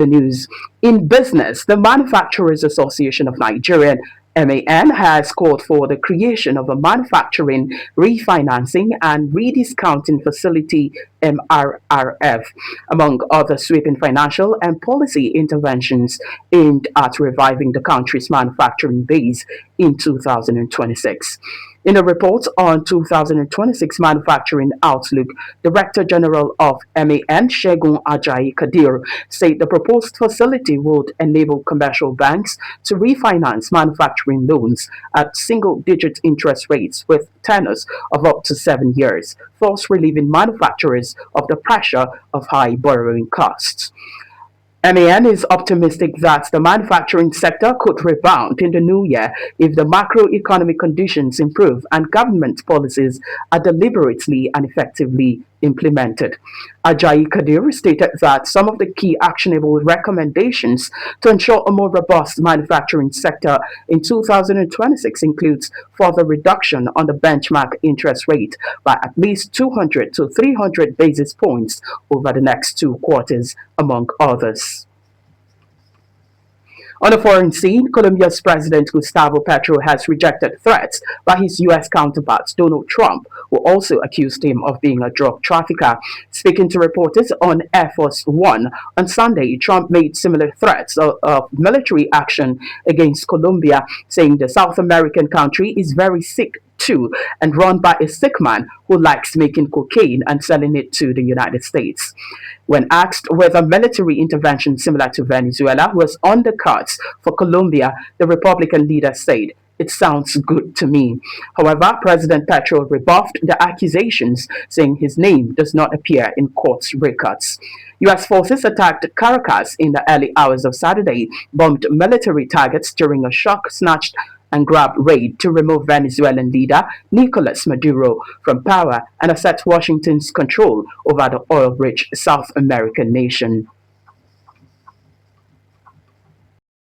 The news in business, the Manufacturers Association of Nigeria MAN has called for the creation of a manufacturing refinancing and rediscounting facility MRRF, among other sweeping financial and policy interventions aimed at reviving the country's manufacturing base in 2026. In a report on 2026 manufacturing outlook, Director General of MAN, Segun Ajayi-Kadir, said the proposed facility would enable commercial banks to refinance manufacturing loans at single-digit interest rates with tenors of up to 7 years, thus relieving manufacturers of the pressure of high borrowing costs. MAN is optimistic that the manufacturing sector could rebound in the new year if the macroeconomic conditions improve and government policies are deliberately and effectively implemented. Ajayi Kadir stated that some of the key actionable recommendations to ensure a more robust manufacturing sector in 2026 includes further reduction on the benchmark interest rate by at least 200 to 300 basis points over the next 2 quarters, among others. On the foreign scene, Colombia's President Gustavo Petro has rejected threats by his U.S. counterpart Donald Trump, who also accused him of being a drug trafficker. Speaking to reporters on Air Force One on Sunday, Trump made similar threats of military action against Colombia, saying the South American country is very sick too and run by a sick man who likes making cocaine and selling it to the United States. When asked whether military intervention similar to Venezuela was on the cards for Colombia, the Republican leader said, "It sounds good to me." However, President Petro rebuffed the accusations, saying his name does not appear in court records. U.S. forces attacked Caracas in the early hours of Saturday, bombed military targets during a shock-snatched and grab raid to remove Venezuelan leader Nicolas Maduro from power and assert Washington's control over the oil-rich South American nation.